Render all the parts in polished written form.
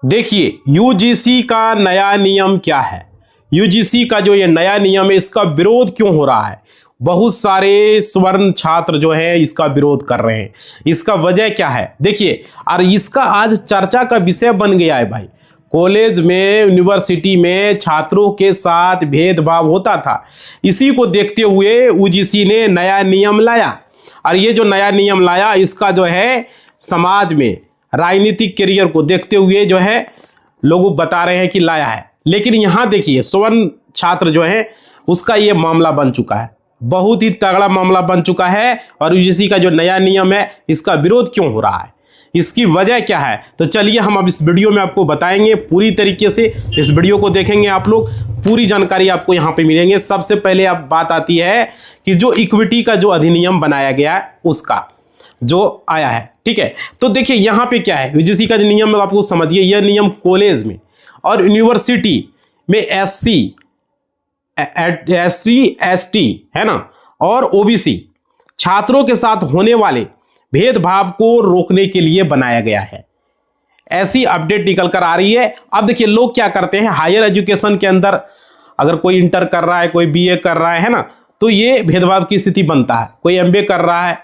देखिए यूजीसी का नया नियम क्या है। यूजीसी का जो ये नया नियम है इसका विरोध क्यों हो रहा है। बहुत सारे स्वर्ण छात्र जो है इसका विरोध कर रहे हैं। इसका वजह क्या है देखिए, और इसका आज चर्चा का विषय बन गया है भाई। कॉलेज में यूनिवर्सिटी में छात्रों के साथ भेदभाव होता था, इसी को देखते हुए यूजीसी ने नया नियम लाया। और ये जो नया नियम लाया इसका जो है समाज में राजनीतिक करियर को देखते हुए जो है लोग बता रहे हैं कि लाया है। लेकिन यहाँ देखिए स्वर्ण छात्र जो है उसका ये मामला बन चुका है, बहुत ही तगड़ा मामला बन चुका है। और यूजीसी का जो नया नियम है इसका विरोध क्यों हो रहा है, इसकी वजह क्या है, तो चलिए हम अब इस वीडियो में आपको बताएंगे पूरी तरीके से। इस वीडियो को देखेंगे आप लोग, पूरी जानकारी आपको यहाँ पे मिलेंगे। सबसे पहले अब बात आती है कि जो इक्विटी का जो अधिनियम बनाया गया है उसका जो आया है, ठीक है। तो देखिए यहाँ पे क्या है, यूजीसी का जो नियम आपको समझिए, यह नियम कॉलेज में और यूनिवर्सिटी में एससी एसटी है ना और ओबीसी छात्रों के साथ होने वाले भेदभाव को रोकने के लिए बनाया गया है। ऐसी अपडेट निकल कर आ रही है। अब देखिए लोग क्या करते हैं, हायर एजुकेशन के अंदर अगर कोई इंटर कर रहा है, कोई बीए कर रहा है ना, तो ये भेदभाव की स्थिति बनता है। कोई एमबीए कर रहा है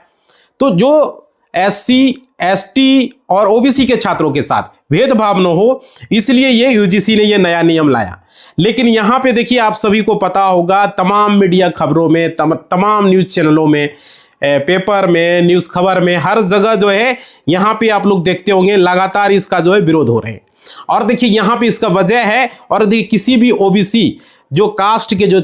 तो जो एससी एसटी और ओबीसी के छात्रों के साथ भेदभाव न हो, इसलिए ये यूजीसी ने ये नया नियम लाया। लेकिन यहाँ पे देखिए आप सभी को पता होगा, तमाम मीडिया खबरों में, तमाम न्यूज़ चैनलों में, पेपर में, न्यूज़ खबर में, हर जगह जो है यहाँ पे आप लोग देखते होंगे लगातार इसका जो है विरोध हो रहे हैं। और देखिए यहाँ पे इसका वजह है, और देखिए किसी भी ओबीसी जो कास्ट के जो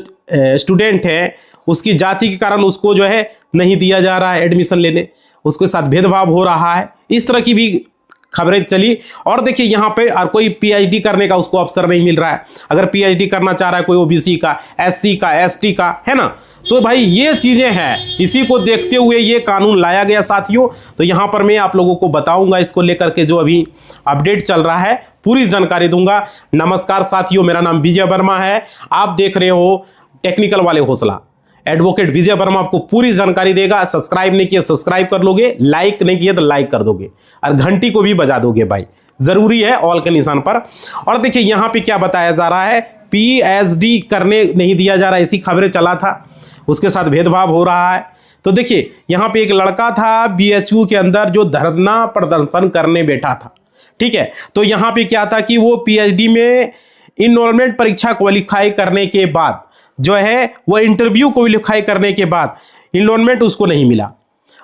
स्टूडेंट हैं उसकी जाति के कारण उसको जो है नहीं दिया जा रहा है एडमिशन लेने, उसके साथ भेदभाव हो रहा है, इस तरह की भी खबरें चली। और देखिए यहाँ पे और कोई पीएचडी करने का उसको अवसर नहीं मिल रहा है। अगर पीएचडी करना चाह रहा है कोई ओबीसी का, एससी का, एसटी का, है ना, तो भाई ये चीजें हैं। इसी को देखते हुए ये कानून लाया गया साथियों। तो यहाँ पर मैं आप लोगों को बताऊंगा इसको लेकर के जो अभी अपडेट चल रहा है, पूरी जानकारी दूंगा। नमस्कार साथियों, मेरा नाम विजय वर्मा है, आप देख रहे हो टेक्निकल वाले हौसला। एडवोकेट विजय वर्मा आपको पूरी जानकारी देगा। सब्सक्राइब नहीं किया सब्सक्राइब कर लोगे, लाइक नहीं किया तो लाइक कर दोगे, और घंटी को भी बजा दोगे भाई, जरूरी है ऑल के निशान पर। और देखिए यहाँ पे क्या बताया जा रहा है, पीएचडी करने नहीं दिया जा रहा, ऐसी खबरें चला था, उसके साथ भेदभाव हो रहा है। तो देखिए यहाँ पे एक लड़का था बीएचयू के अंदर जो धरना प्रदर्शन करने बैठा था, ठीक है। तो यहाँ पे क्या था कि वो पीएचडी में इनरोलमेंट परीक्षा क्वालिफाई करने के बाद जो है वो इंटरव्यू क्वालिफाई करने के बाद इनरोलमेंट उसको नहीं मिला,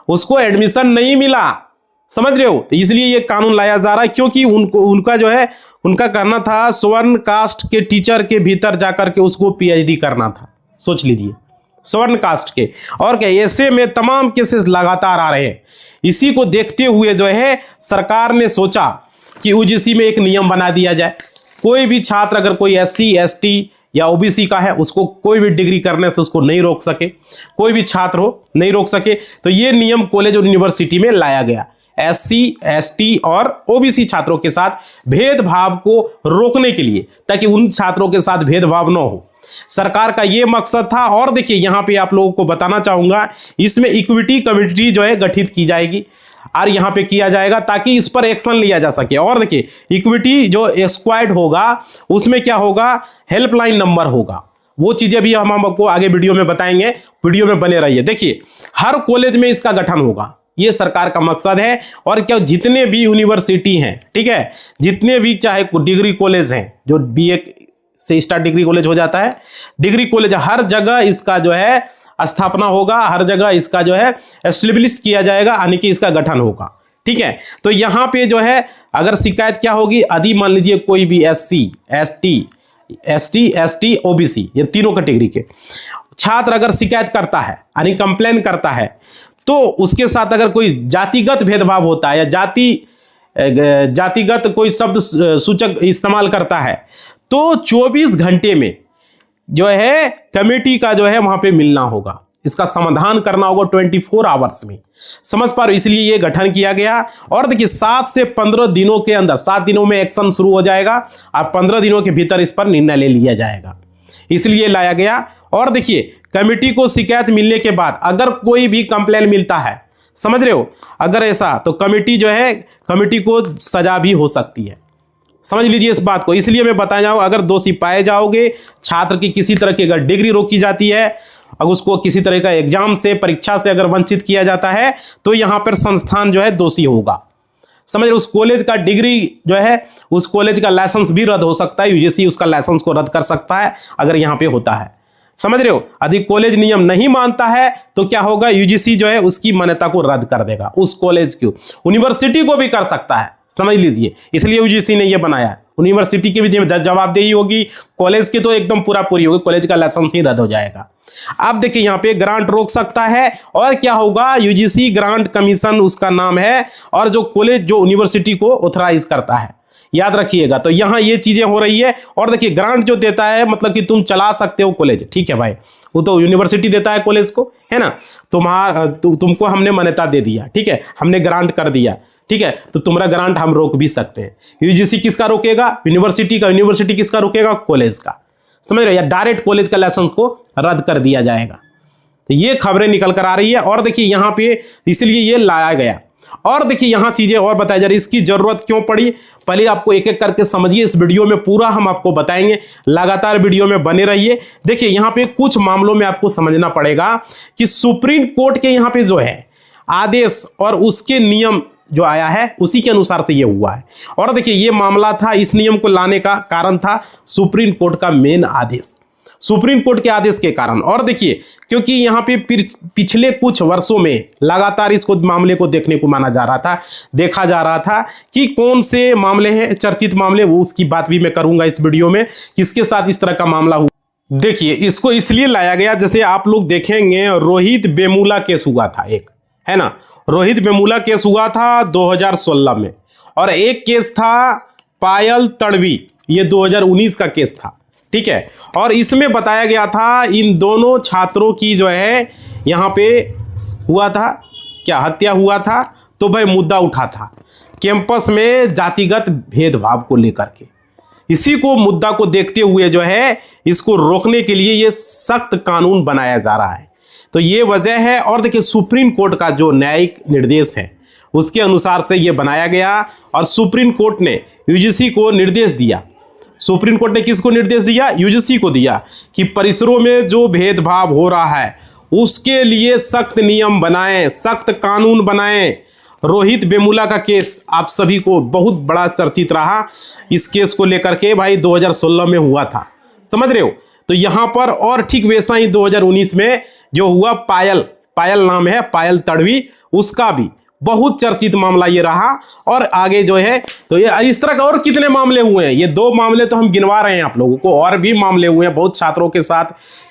उसको एडमिशन नहीं मिला, समझ रहे हो। तो इसलिए ये कानून लाया जा रहा है, क्योंकि उनका जो है उनका करना था स्वर्ण कास्ट के टीचर के भीतर जाकर के उसको पीएचडी करना था। सोच लीजिए, स्वर्ण कास्ट के। और क्या, ऐसे में तमाम केसेस लगातार आ रहे हैं। इसी को देखते हुए जो है सरकार ने सोचा कि यूजीसी में एक नियम बना दिया जाए, कोई भी छात्र अगर कोई एससी एसटी या ओबीसी का है उसको कोई भी डिग्री करने से उसको नहीं रोक सके, कोई भी छात्र हो नहीं रोक सके। तो ये नियम कॉलेज और यूनिवर्सिटी में लाया गया, एससी एसटी और ओबीसी छात्रों के साथ भेदभाव को रोकने के लिए, ताकि उन छात्रों के साथ भेदभाव न हो। सरकार का ये मकसद था। और देखिए यहाँ पे आप लोगों को बताना चाहूंगा, इसमें इक्विटी कमेटी जो है गठित की जाएगी और यहाँ पे किया जाएगा ताकि इस पर एक्शन लिया जा सके। और देखिए इक्विटी जो एक्सक्वायर्ड होगा उसमें क्या होगा, हेल्पलाइन नंबर होगा, वो चीजें भी हम आपको आगे वीडियो में बताएंगे, वीडियो में बने रहिए। देखिए हर कॉलेज में इसका गठन होगा, ये सरकार का मकसद है। और क्या, जितने भी यूनिवर्सिटी हैं, ठीक है, जितने भी चाहे डिग्री कॉलेज हैं, जो बीए से स्टार्ट डिग्री कॉलेज हो जाता है, डिग्री कॉलेज हर जगह इसका जो है स्थापना होगा, हर जगह इसका जो है एस्टेब्लिश किया जाएगा, यानी कि इसका गठन होगा, ठीक है। तो यहाँ पे जो है अगर शिकायत क्या होगी, यदि मान लीजिए कोई भी एससी एसटी ओबीसी ये तीनों कैटेगरी के छात्र अगर शिकायत करता है, यानी कंप्लेन करता है, तो उसके साथ अगर कोई जातिगत भेदभाव होता है या जातिगत कोई शब्द सूचक इस्तेमाल करता है, तो 24 घंटे में जो है कमेटी का जो है वहां पे मिलना होगा, इसका समाधान करना होगा 24 आवर्स में, समझ पा रहे हो। इसलिए ये गठन किया गया। और देखिए 7 से 15 दिनों के अंदर, 7 दिनों में एक्शन शुरू हो जाएगा और 15 दिनों के भीतर इस पर निर्णय ले लिया जाएगा, इसलिए लाया गया। और देखिए कमेटी को शिकायत मिलने के बाद अगर कोई भी कंप्लेन मिलता है, समझ रहे हो, अगर ऐसा, तो कमेटी जो है, कमेटी को सजा भी हो सकती है, समझ लीजिए इस बात को। इसलिए मैं बताया जाऊँ, अगर दोषी पाए जाओगे, छात्र की किसी तरह की अगर डिग्री रोकी जाती है, अगर उसको किसी तरह का एग्जाम से, परीक्षा से अगर वंचित किया जाता है, तो यहाँ पर संस्थान जो है दोषी होगा। समझ रहे, उस कॉलेज का डिग्री जो है, उस कॉलेज का लाइसेंस भी रद्द हो सकता है। यूजीसी उसका लाइसेंस को रद्द कर सकता है अगर यहाँ पे होता है। समझ रहे हो, यदि कॉलेज नियम नहीं मानता है तो क्या होगा, यूजीसी जो है उसकी मान्यता को रद्द कर देगा, उस कॉलेज की। यूनिवर्सिटी को भी कर सकता है, समझ लीजिए। इसलिए यूजीसी ने यह बनाया है। यूनिवर्सिटी की भी जवाबदेही होगी, कॉलेज की तो एकदम पूरा पूरी होगी, कॉलेज का लाइसेंस ही रद्द हो जाएगा। अब देखिए यहाँ पे ग्रांट रोक सकता है, और क्या होगा, यूजीसी ग्रांट कमीशन उसका नाम है, और जो कॉलेज जो यूनिवर्सिटी को ऑथराइज करता है, याद रखिएगा। तो यहाँ ये चीजें हो रही है। और देखिए ग्रांट जो देता है, मतलब कि तुम चला सकते हो कॉलेज, ठीक है भाई, वो तो यूनिवर्सिटी देता है कॉलेज को, है ना। तुमको हमने मान्यता दे दिया, ठीक है, हमने ग्रांट कर दिया, ठीक है, तो तुम्हारा ग्रांट हम रोक भी सकते हैं। यूजीसी किसका रोकेगा, यूनिवर्सिटी का। यूनिवर्सिटी किसका रोकेगा, कॉलेज का। समझ रहे हो, या डायरेक्ट कॉलेज का लाइसेंस को रद्द कर दिया जाएगा। तो ये खबरें निकल कर आ रही है। और देखिए यहाँ पे इसलिए ये लाया गया। और देखिए यहाँ चीजें और बताया जा रही है, इसकी जरूरत क्यों पड़ी, पहले आपको एक एक करके समझिए। इस वीडियो में पूरा हम आपको बताएंगे, लगातार वीडियो में बने रहिए। देखिए यहाँ पे कुछ मामलों में आपको समझना पड़ेगा कि सुप्रीम कोर्ट के यहाँ पे जो है आदेश और उसके नियम जो आया है, उसी के अनुसार से ये हुआ है। और देखिए ये मामला था, इस नियम को लाने का कारण था सुप्रीम कोर्ट का मेन आदेश, सुप्रीम कोर्ट के आदेश के कारण। और देखिए क्योंकि यहाँ पे पिछले कुछ वर्षों में लगातार इसको मामले को देखने को माना जा रहा था, देखा जा रहा था कि कौन से मामले हैं चर्चित मामले, वो उसकी बात भी मैं करूंगा इस वीडियो में, किसके साथ इस तरह का मामला हुआ। देखिए इसको इसलिए लाया गया, जैसे आप लोग देखेंगे रोहित वेमुला केस हुआ था एक, है ना, रोहित वेमुला केस हुआ था 2016 में, और एक केस था पायल तड़वी, ये 2019 का केस था, ठीक है। और इसमें बताया गया था इन दोनों छात्रों की जो है यहाँ पे हुआ था क्या, हत्या हुआ था। तो भाई मुद्दा उठा था कैंपस में जातिगत भेदभाव को लेकर के। इसी को मुद्दा को देखते हुए जो है इसको रोकने के लिए ये सख्त कानून बनाया जा रहा है। तो ये वजह है। और देखिए सुप्रीम कोर्ट का जो न्यायिक निर्देश है उसके अनुसार से ये बनाया गया, और सुप्रीम कोर्ट ने यूजीसी को निर्देश दिया। सुप्रीम कोर्ट ने किसको निर्देश दिया, यूजीसी को दिया, कि परिसरों में जो भेदभाव हो रहा है उसके लिए सख्त नियम बनाएं, सख्त कानून बनाएं। रोहित वेमुला का केस आप सभी को बहुत बड़ा चर्चित रहा, इस केस को लेकर के भाई 2016 में हुआ था, समझ रहे हो। तो यहाँ पर और ठीक वैसा ही 2019 में जो हुआ, पायल नाम है, पायल तड़वी, उसका भी बहुत चर्चित मामला ये रहा। और आगे जो है तो ये इस तरह का और कितने मामले हुए हैं, ये 2 मामले तो हम गिनवा रहे हैं आप लोगों को, और भी मामले हुए हैं बहुत छात्रों के साथ।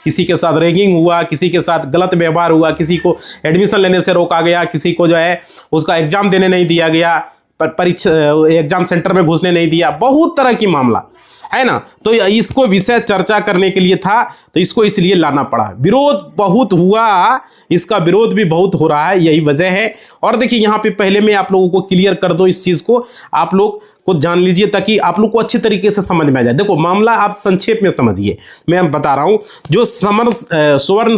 किसी के साथ रैगिंग हुआ, किसी के साथ गलत व्यवहार हुआ, किसी को एडमिशन लेने से रोका गया, किसी को जो है उसका एग्जाम देने नहीं दिया गया, परीक्षा एग्जाम सेंटर में घुसने नहीं दिया, बहुत तरह की मामला है ना। तो इसको विषय चर्चा करने के लिए था, तो इसको इसलिए लाना पड़ा। विरोध बहुत हुआ, इसका विरोध भी बहुत हो रहा है, यही वजह है। और देखिए यहाँ पे पहले मैं आप लोगों को क्लियर कर दूं इस चीज़ को, आप लोग को जान लीजिए ताकि आप लोग को अच्छी तरीके से समझ में आ जाए। देखो मामला आप संक्षेप में समझिए, मैं बता रहा हूँ। जो स्वर्ण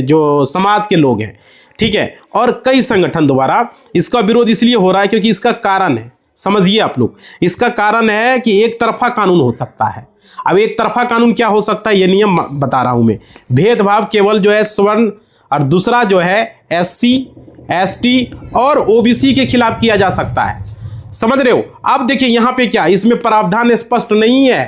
जो समाज के लोग हैं, ठीक है, और कई संगठन द्वारा इसका विरोध इसलिए हो रहा है क्योंकि इसका कारण है, समझिए आप लोग, इसका कारण है कि एक तरफा कानून हो सकता है। अब एक तरफा कानून क्या हो सकता है, ये नियम बता रहा हूं मैं। भेदभाव केवल जो है स्वर्ण, और दूसरा जो है एससी, एसटी और ओबीसी के खिलाफ किया जा सकता है, समझ रहे हो। अब देखिए यहाँ पे क्या, इसमें प्रावधान स्पष्ट नहीं है,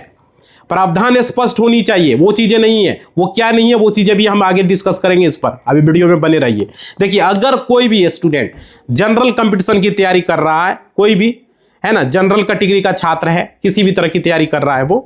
प्रावधान स्पष्ट होनी चाहिए, वो चीजें नहीं है। वो क्या नहीं है, वो चीजें भी हम आगे डिस्कस करेंगे इस पर, अभी वीडियो में बने रहिए। देखिए अगर कोई भी स्टूडेंट जनरल कंपटीशन की तैयारी कर रहा है, कोई भी है ना, जनरल कैटेगरी का छात्र है, किसी भी तरह की तैयारी कर रहा है वो,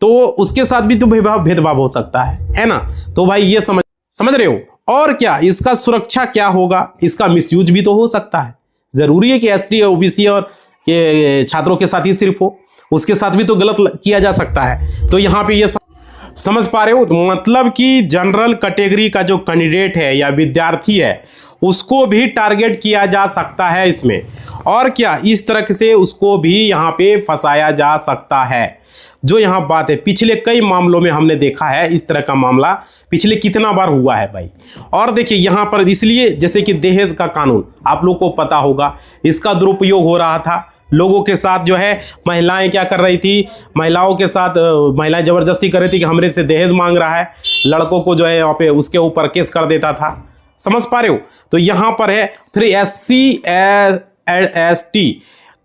तो उसके साथ भी तो भेदभाव हो सकता है ना। तो भाई ये समझ रहे हो। और क्या इसका सुरक्षा क्या होगा, इसका मिसयूज भी तो हो सकता है। जरूरी है कि एसटी, ओबीसी और ये छात्रों के साथ ही सिर्फ हो, उसके साथ भी तो गलत किया जा सकता है। तो यहाँ पे ये समझ पा रहे हो, तो मतलब कि जनरल कैटेगरी का जो कैंडिडेट है या विद्यार्थी है उसको भी टारगेट किया जा सकता है इसमें। और क्या इस तरह से उसको भी यहाँ पे फंसाया जा सकता है, जो यहाँ बात है। पिछले कई मामलों में हमने देखा है इस तरह का मामला, पिछले कितना बार हुआ है भाई। और देखिए यहाँ पर इसलिए, जैसे कि दहेज का कानून आप लोग को पता होगा, इसका दुरुपयोग हो रहा था, लोगों के साथ जो है महिलाएं क्या कर रही थी, महिलाओं के साथ महिलाएं ज़बरदस्ती कर रही थी कि हमरे से दहेज मांग रहा है, लड़कों को जो है यहाँ पे उसके ऊपर केस कर देता था। समझ पा रहे हो? तो यहाँ पर है फिर SC/ST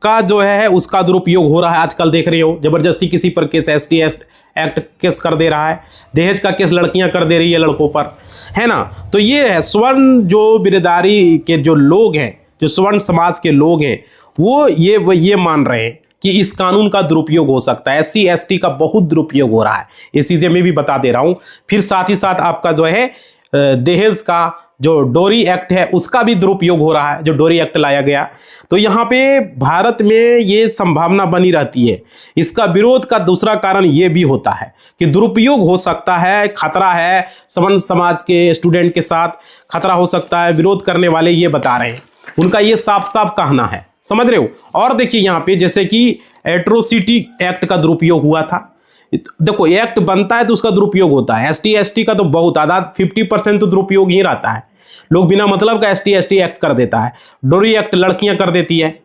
का जो है उसका दुरुपयोग हो रहा है। आजकल देख रहे हो जबरदस्ती किसी पर केस ST एक्ट केस कर दे रहा है, दहेज का केस लड़कियां कर दे रही है लड़कों पर, है ना। तो ये है स्वर्ण जो बिरादरी के जो लोग हैं, जो स्वर्ण समाज के लोग हैं, वो ये मान रहे हैं कि इस कानून का दुरुपयोग हो सकता है। SC/ST का बहुत दुरुपयोग हो रहा है, ये चीज़ें मैं भी बता दे रहा हूँ। फिर साथ ही साथ आपका जो है दहेज का जो डोरी एक्ट है उसका भी दुरुपयोग हो रहा है, जो डोरी एक्ट लाया गया। तो यहाँ पे भारत में ये संभावना बनी रहती है। इसका विरोध का दूसरा कारण ये भी होता है कि दुरुपयोग हो सकता है, खतरा है, स्वर्ण समाज के स्टूडेंट के साथ खतरा हो सकता है। विरोध करने वाले ये बता रहे हैं, उनका ये साफ साफ कहना है। समझ रहे हो? और देखिए यहाँ पे जैसे कि एट्रोसिटी एक्ट का दुरुपयोग हुआ था। देखो एक्ट बनता है तो उसका दुरुपयोग होता है। ST/ST का तो बहुत आधा 50% तो दुरुपयोग ही रहता है। लोग बिना मतलब का ST/ST एक्ट कर देता है। डोरी एक्ट लड़कियां कर देती है,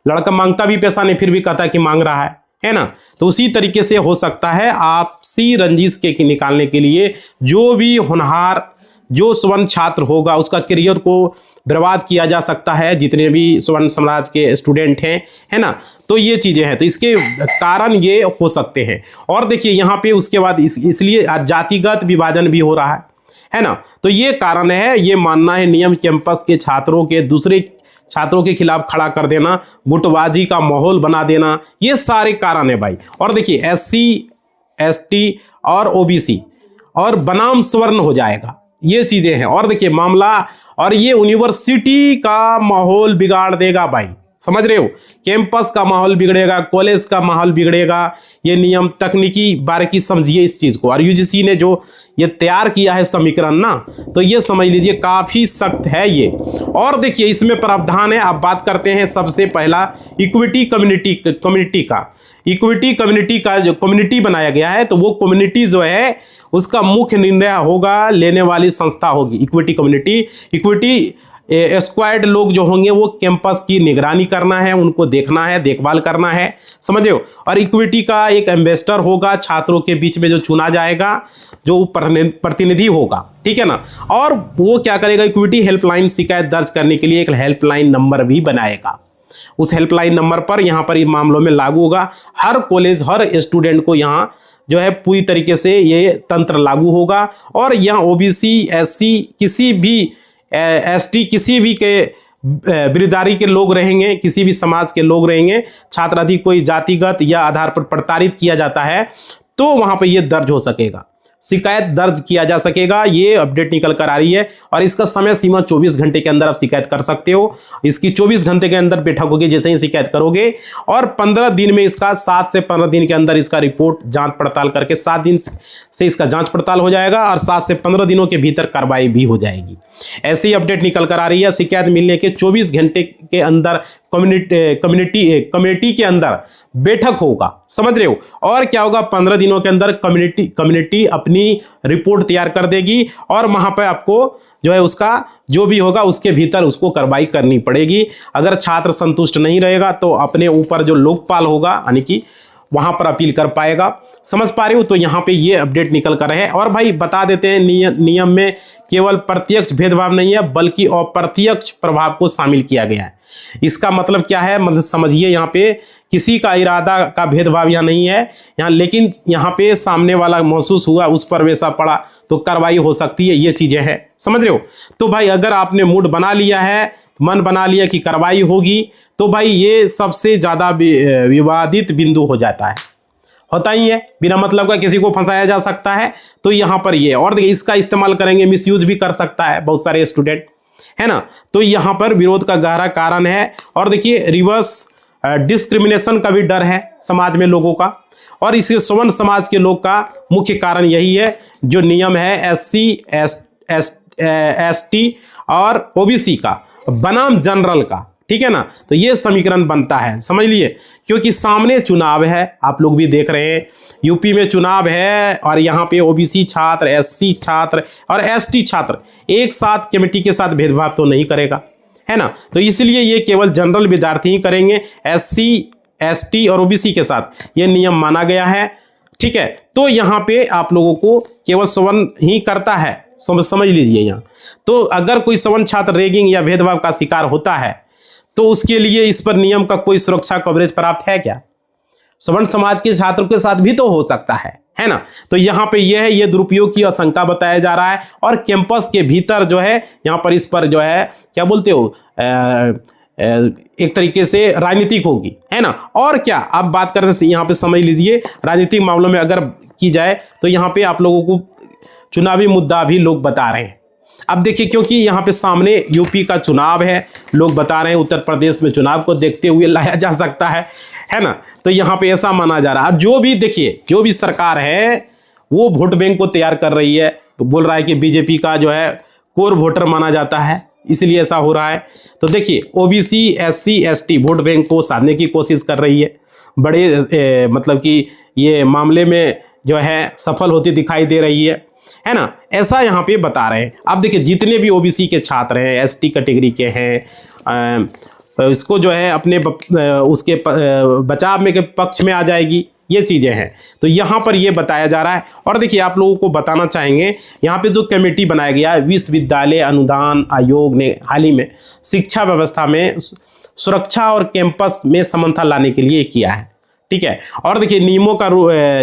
लड़का मांगता भी पैसा नहीं फिर भी कहता है कि मांग रहा है ना। तो उसी तरीके से हो सकता है आपसी रंजिश के निकालने के लिए जो भी होनहार जो स्वर्ण छात्र होगा उसका करियर को बर्बाद किया जा सकता है, जितने भी स्वर्ण समाज के स्टूडेंट हैं, है ना। तो ये चीज़ें हैं, तो इसके कारण ये हो सकते हैं। और देखिए यहाँ पे उसके बाद इसलिए जातिगत विभाजन भी हो रहा है ना। तो ये कारण है, ये मानना है नियम कैंपस के छात्रों के दूसरे छात्रों के खिलाफ खड़ा कर देना, गुटबाजी का माहौल बना देना, ये सारे कारण है भाई। और देखिए SC/ST और OBC और बनाम स्वर्ण हो जाएगा, ये चीजें हैं। और देखिए मामला, और ये यूनिवर्सिटी का माहौल बिगाड़ देगा भाई। समझ रहे हो? कैंपस का माहौल बिगड़ेगा, कॉलेज का माहौल बिगड़ेगा। ये नियम तकनीकी बारीकी समझिए इस चीज को। और UGC ने जो ये तैयार किया है समीकरण ना, तो ये समझ लीजिए काफी सख्त है ये। और देखिए इसमें प्रावधान है, आप बात करते हैं सबसे पहला इक्विटी कम्युनिटी का। इक्विटी कम्युनिटी का जो कम्युनिटी बनाया गया है, तो वो कम्युनिटी जो है उसका मुख्य निर्णय होगा लेने वाली संस्था होगी इक्विटी कम्युनिटी। इक्विटी स्क्वाड लोग जो होंगे वो कैंपस की निगरानी करना है, उनको देखना है, देखभाल करना है। समझ रहे हो? और इक्विटी का एक एम्बेसडर होगा छात्रों के बीच में जो चुना जाएगा, जो प्रतिनिधि होगा, ठीक है ना। और वो क्या करेगा, इक्विटी हेल्पलाइन शिकायत दर्ज करने के लिए एक हेल्पलाइन नंबर भी बनाएगा। उस हेल्पलाइन नंबर पर यहाँ पर इन मामलों में लागू होगा। हर कॉलेज हर स्टूडेंट को यहाँ जो है पूरी तरीके से ये तंत्र लागू होगा। और यहाँ OBC SC किसी भी ST किसी भी के बिरादरी के लोग रहेंगे, किसी भी समाज के लोग रहेंगे, छात्र यदि कोई जातिगत या आधार पर प्रताड़ित किया जाता है तो वहां पर यह दर्ज हो सकेगा, शिकायत दर्ज किया जा सकेगा। ये अपडेट निकल कर आ रही है। और इसका समय सीमा 24 घंटे के अंदर आप शिकायत कर सकते हो। इसकी 24 घंटे के अंदर बैठक होगी जैसे ही शिकायत करोगे। और 15 दिन में इसका 7 से 15 दिन के अंदर इसका रिपोर्ट जांच पड़ताल करके 7 दिन से इसका जांच पड़ताल हो जाएगा और 7 से 15 दिनों के भीतर कार्रवाई भी हो जाएगी। ऐसी अपडेट निकल कर आ रही है। शिकायत मिलने के 24 घंटे के अंदर कम्युनिटी के अंदर बैठक होगा। समझ रहे हो? और क्या होगा, 15 दिनों के अंदर कम्युनिटी अपनी रिपोर्ट तैयार कर देगी और वहां पर आपको जो है उसका जो भी होगा उसके भीतर उसको कार्रवाई करनी पड़ेगी। अगर छात्र संतुष्ट नहीं रहेगा तो अपने ऊपर जो लोकपाल होगा यानी कि वहां पर अपील कर पाएगा। समझ पा रहे हो? तो यहाँ पे ये अपडेट निकल कर है। और भाई बता देते हैं नियम में केवल प्रत्यक्ष भेदभाव नहीं है बल्कि अप्रत्यक्ष प्रभाव को शामिल किया गया है। इसका मतलब क्या है, मतलब समझिए यहाँ पे किसी का इरादा का भेदभाव यहाँ नहीं है यहाँ, लेकिन यहाँ पे सामने वाला महसूस हुआ उस पर वैसा पड़ा तो कार्रवाई हो सकती है। ये चीजें हैं, समझ रहे हो? तो भाई अगर आपने मूड बना लिया है, मन बना लिया कि कार्रवाई होगी, तो भाई ये सबसे ज्यादा विवादित बिंदु हो जाता है, होता ही है। बिना मतलब का किसी को फंसाया जा सकता है। तो यहाँ पर ये, और देखिए इसका इस्तेमाल करेंगे, मिसयूज भी कर सकता है बहुत सारे स्टूडेंट, है ना। तो यहाँ पर विरोध का गहरा कारण है। और देखिए रिवर्स डिस्क्रिमिनेशन का भी डर है समाज में लोगों का। और इस स्वर्ण समाज के लोग का मुख्य कारण यही है, जो नियम है SC/ST और OBC का बनाम जनरल का, ठीक है ना। तो ये समीकरण बनता है, समझ लिए। क्योंकि सामने चुनाव है, आप लोग भी देख रहे हैं, यूपी में चुनाव है और यहाँ पे OBC छात्र, SC छात्र और ST छात्र एक साथ कमेटी के साथ भेदभाव तो नहीं करेगा, है ना। तो इसलिए ये केवल जनरल विद्यार्थी ही करेंगे, SC ST और OBC के साथ ये नियम माना गया है, ठीक है। तो यहाँ पे आप लोगों को केवल सवर्ण ही करता है, समझ लीजिए यहाँ। तो अगर कोई सवर्ण छात्र रेगिंग या भेदभाव का शिकार होता है तो उसके लिए इस पर नियम का कोई सुरक्षा कवरेज प्राप्त है क्या? सवर्ण समाज के छात्रों के साथ भी तो हो सकता है ना। तो यहाँ पे यह है, ये दुरुपयोग की आशंका बताया जा रहा है और कैंपस के भीतर जो है यहाँ पर इस पर जो है क्या बोलते हो एक तरीके से राजनीतिक होगी, है ना। और क्या आप बात करते हैं यहाँ पे समझ लीजिए, राजनीतिक मामलों में अगर की जाए तो यहाँ पे आप लोगों को चुनावी मुद्दा भी लोग बता रहे हैं। अब देखिए, क्योंकि यहाँ पे सामने यूपी का चुनाव है, लोग बता रहे हैं उत्तर प्रदेश में चुनाव को देखते हुए लाया जा सकता है ना। तो यहाँ पे ऐसा माना जा रहा है। अब जो भी देखिए, जो भी सरकार है वो वोट बैंक को तैयार कर रही है, तो बोल रहा है कि बीजेपी का जो है कोर वोटर माना जाता है, इसलिए ऐसा हो रहा है। तो देखिए OBC SC ST vote bank को साधने की कोशिश कर रही है, बड़े मतलब कि ये मामले में जो है सफल होती दिखाई दे रही है ना, ऐसा यहाँ पे बता रहे हैं। अब देखिए, जितने भी OBC के छात्र हैं, ST कैटेगरी के हैं, इसको जो है अपने उसके बचाव में के पक्ष में आ जाएगी, ये चीज़ें हैं। तो यहाँ पर ये बताया जा रहा है। और देखिए, आप लोगों को बताना चाहेंगे, यहाँ पे जो कमेटी बनाया गया है, विश्वविद्यालय अनुदान आयोग ने हाल ही में शिक्षा व्यवस्था में सुरक्षा और कैंपस में समानता लाने के लिए किया है, ठीक है। और देखिए, नियमों का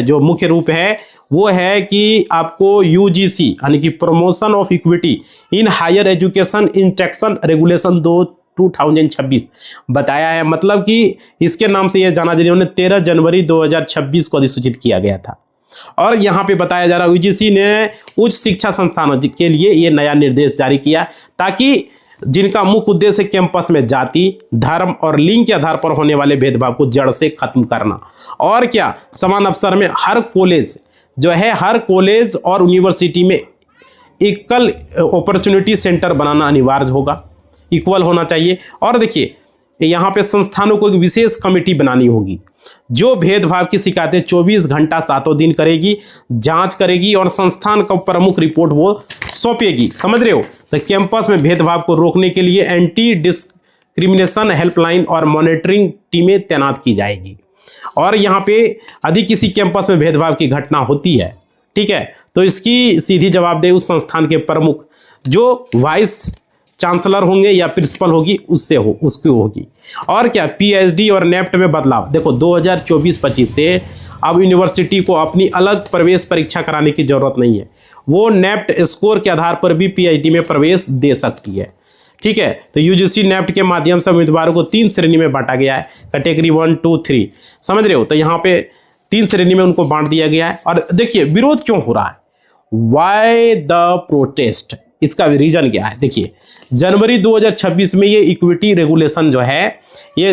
जो मुख्य रूप है वो है कि आपको UGC यानी कि promotion of equity in higher education instruction regulation 2026 बताया है। मतलब कि इसके नाम से यह जाना जिन्होंने 13 जनवरी 2026 को अधिसूचित किया गया था। और यहाँ पे बताया जा रहा है UGC ने उच्च शिक्षा संस्थानों के लिए ये नया निर्देश जारी किया, ताकि जिनका मुख्य उद्देश्य कैंपस में जाति, धर्म और लिंग के आधार पर होने वाले भेदभाव को जड़ से खत्म करना, और क्या समान अवसर में हर कॉलेज जो है, हर कॉलेज और यूनिवर्सिटी में इक्वल अपॉर्चुनिटी सेंटर बनाना अनिवार्य होगा, इक्वल होना चाहिए। और देखिए, यहाँ पे संस्थानों को एक विशेष कमेटी बनानी होगी जो भेदभाव की शिकायतें 24 घंटा 7 दिन करेगी, जांच करेगी और संस्थान का प्रमुख रिपोर्ट वो सौंपेगी, समझ रहे हो। तो कैंपस में भेदभाव को रोकने के लिए एंटी डिस्क्रिमिनेशन हेल्पलाइन और मॉनिटरिंग टीमें तैनात की जाएगी। और यहाँ पे यदि किसी कैंपस में भेदभाव की घटना होती है, ठीक है, तो इसकी सीधी जवाबदेही उस संस्थान के प्रमुख जो वाइस चांसलर होंगे या प्रिंसिपल होगी उससे उसकी होगी। और क्या PhD और नेफ्ट में बदलाव, देखो 2024-25 से अब यूनिवर्सिटी को अपनी अलग प्रवेश परीक्षा कराने की जरूरत नहीं है, वो नेफ्ट स्कोर के आधार पर भी PhD में प्रवेश दे सकती है, ठीक है। तो UGC नेफ्ट के माध्यम से उम्मीदवारों को 3 श्रेणी में बांटा गया है, कैटेगरी 1 2 3, समझ रहे हो। तो यहाँ पे 3 श्रेणी में उनको बांट दिया गया है। और देखिए, विरोध क्यों हो रहा है, वाई द प्रोटेस्ट, इसका रीजन क्या है। देखिए, जनवरी 2026 में ये इक्विटी रेगुलेशन जो है ये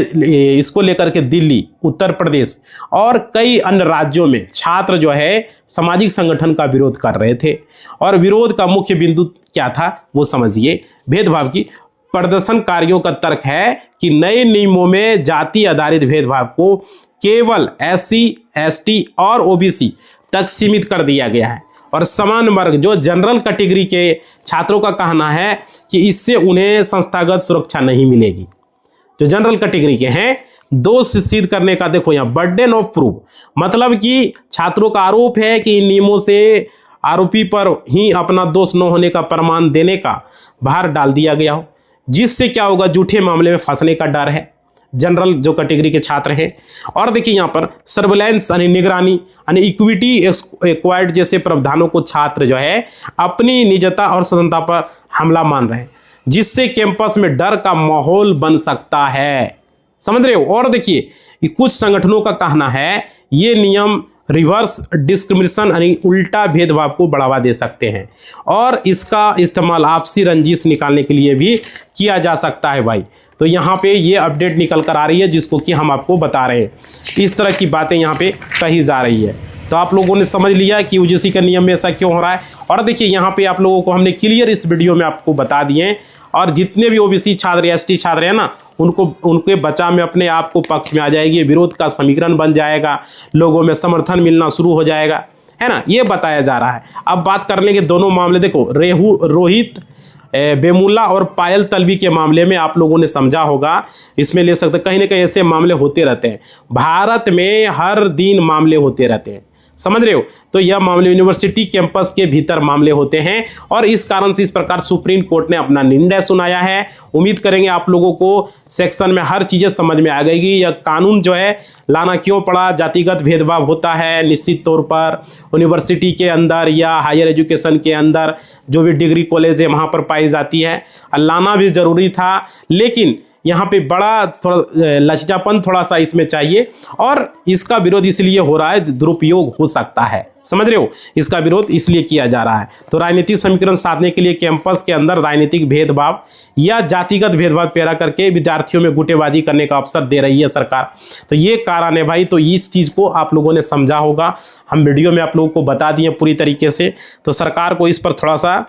इसको लेकर के दिल्ली, उत्तर प्रदेश और कई अन्य राज्यों में छात्र जो है सामाजिक संगठन का विरोध कर रहे थे। और विरोध का मुख्य बिंदु क्या था वो समझिए, भेदभाव की। प्रदर्शनकारियों का तर्क है कि नए नियमों में जाति आधारित भेदभाव को केवल SC ST और OBC तक सीमित कर दिया गया है, और समान वर्ग जो जनरल कैटेगरी के छात्रों का कहना है कि इससे उन्हें संस्थागत सुरक्षा नहीं मिलेगी। जो जनरल कैटेगरी के हैं, दोष सिद्ध करने का देखो यहाँ बर्डन ऑफ प्रूफ, मतलब कि छात्रों का आरोप है कि इन नियमों से आरोपी पर ही अपना दोष न होने का प्रमाण देने का भार डाल दिया गया हो, जिससे क्या होगा, झूठे मामले में फंसने का डर है जनरल जो कैटेगरी के छात्र हैं। और देखिए, यहाँ पर सर्विलांस यानी निगरानी यानी इक्विटी एक्वायर्ड जैसे प्रावधानों को छात्र जो है अपनी निजता और स्वतंत्रता पर हमला मान रहे हैं, जिससे कैंपस में डर का माहौल बन सकता है, समझ रहे हो। और देखिए, कुछ संगठनों का कहना है ये नियम रिवर्स डिस्क्रिमिनेशन यानी उल्टा भेदभाव को बढ़ावा दे सकते हैं, और इसका इस्तेमाल आपसी रंजिश निकालने के लिए भी किया जा सकता है भाई। तो यहाँ पे ये अपडेट निकल कर आ रही है जिसको कि हम आपको बता रहे हैं, इस तरह की बातें यहाँ पे कही जा रही है। तो आप लोगों ने समझ लिया कि UGC का नियम में ऐसा क्यों हो रहा है। और देखिए, यहाँ पे आप लोगों को हमने क्लियर इस वीडियो में आपको बता दिए, और जितने भी OBC छात्र ST छात्र हैं ना, उनके बचाव में अपने आप को पक्ष में आ जाएगी, विरोध का समीकरण बन जाएगा, लोगों में समर्थन मिलना शुरू हो जाएगा, है ना, ये बताया जा रहा है। अब बात कर लेंगे दोनों मामले। देखो, रोहित बेमुल्ला और पायल तलवी के मामले में आप लोगों ने समझा होगा, इसमें ले सकते, कहीं ना कहीं ऐसे मामले होते रहते हैं। भारत में हर दिन मामले होते रहते हैं, समझ रहे हो। तो यह मामले यूनिवर्सिटी कैंपस के भीतर मामले होते हैं और इस कारण से इस प्रकार सुप्रीम कोर्ट ने अपना निर्णय सुनाया है। उम्मीद करेंगे आप लोगों को सेक्शन में हर चीज़ें समझ में आ गई। यह कानून जो है लाना क्यों पड़ा, जातिगत भेदभाव होता है निश्चित तौर पर यूनिवर्सिटी के अंदर या हायर एजुकेशन के अंदर, जो भी डिग्री कॉलेज है वहाँ पर पाई जाती है, लाना भी ज़रूरी था। लेकिन यहाँ पे बड़ा थोड़ा लचीलापन थोड़ा सा इसमें चाहिए और इसका विरोध इसलिए हो रहा है, दुरुपयोग हो सकता है, समझ रहे हो। इसका विरोध इसलिए किया जा रहा है। तो राजनीतिक समीकरण साधने के लिए कैंपस के अंदर राजनीतिक भेदभाव या जातिगत भेदभाव पैदा करके विद्यार्थियों में गुटेबाजी करने का अवसर दे रही है सरकार। तो ये कारण है भाई। तो इस चीज़ को आप लोगों ने समझा होगा, हम वीडियो में आप लोगों को बता दिए पूरी तरीके से। तो सरकार को इस पर थोड़ा सा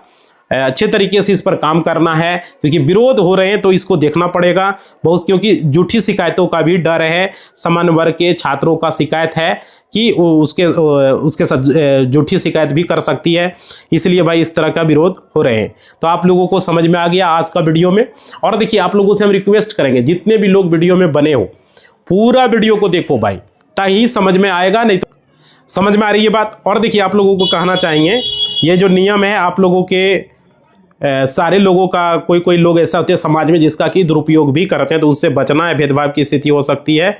अच्छे तरीके से इस पर काम करना है, क्योंकि विरोध हो रहे हैं तो इसको देखना पड़ेगा बहुत, क्योंकि झूठी शिकायतों का भी डर है। सामान्य वर्ग के छात्रों का शिकायत है कि उसके साथ झूठी शिकायत भी कर सकती है, इसलिए भाई इस तरह का विरोध हो रहे हैं। तो आप लोगों को समझ में आ गया आज का वीडियो में। और देखिए आप लोगों से हम रिक्वेस्ट करेंगे, जितने भी लोग वीडियो में बने हो पूरा वीडियो को देखो भाई, तभी समझ में आएगा, नहीं तो समझ में आ रही है बात। और देखिए आप लोगों को कहना चाहेंगे, ये जो नियम है आप लोगों के सारे लोगों का, कोई लोग ऐसा होते हैं समाज में जिसका कि दुरुपयोग भी करते हैं, तो उससे बचना है। भेदभाव की स्थिति हो सकती है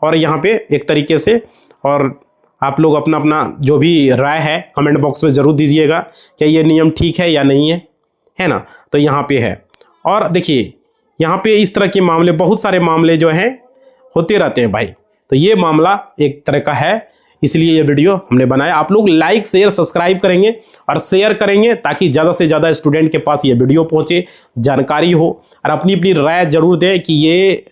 और यहाँ पे एक तरीके से, और आप लोग अपना अपना जो भी राय है कमेंट बॉक्स में ज़रूर दीजिएगा, क्या ये नियम ठीक है या नहीं है ना। तो यहाँ पे है। और देखिए यहाँ पे इस तरह के मामले, बहुत सारे मामले जो हैं होते रहते हैं भाई। तो ये मामला एक तरह का है, इसलिए ये वीडियो हमने बनाया। आप लोग लाइक शेयर सब्सक्राइब करेंगे और शेयर करेंगे ताकि ज़्यादा से ज़्यादा स्टूडेंट के पास ये वीडियो पहुँचे, जानकारी हो, और अपनी अपनी राय जरूर दें कि ये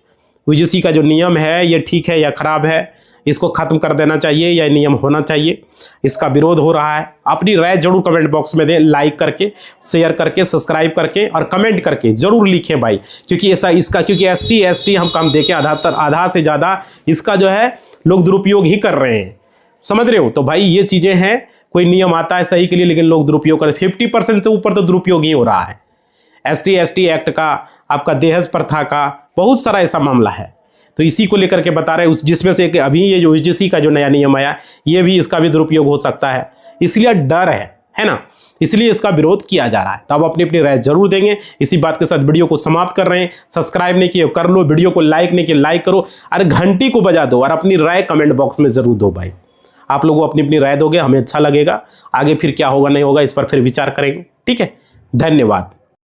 यूजीसी का जो नियम है ये ठीक है या ख़राब है, इसको ख़त्म कर देना चाहिए या नियम होना चाहिए, इसका विरोध हो रहा है। अपनी राय जरूर कमेंट बॉक्स में दें, लाइक करके, शेयर करके, सब्सक्राइब करके और कमेंट करके ज़रूर लिखें भाई, क्योंकि क्योंकि ST हम काम देखें आधा से ज़्यादा इसका जो है लोग दुरुपयोग ही कर रहे हैं, समझ रहे हो। तो भाई ये चीज़ें हैं, कोई नियम आता है सही के लिए लेकिन लोग दुरुपयोग करते हैं। 50% से ऊपर तो दुरुपयोग ही हो रहा है। ST एक्ट का, आपका दहेज प्रथा का, बहुत सारा ऐसा मामला है। तो इसी को लेकर के बता रहे हैं, जिसमें से अभी ये जो यूजीसी का जो नया नियम आया, ये भी इसका भी दुरुपयोग हो सकता है, इसलिए डर है ना, इसलिए इसका विरोध किया जा रहा है। तो आप अपनी अपनी राय जरूर देंगे। इसी बात के साथ वीडियो को समाप्त कर रहे हैं। सब्सक्राइब नहीं किए कर लो, वीडियो को लाइक नहीं किए लाइक करो, और घंटी को बजा दो और अपनी राय कमेंट बॉक्स में जरूर दो भाई। आप लोगों अपनी अपनी राय दोगे, हमें अच्छा लगेगा। आगे फिर क्या होगा नहीं होगा इस पर फिर विचार करेंगे, ठीक है। धन्यवाद।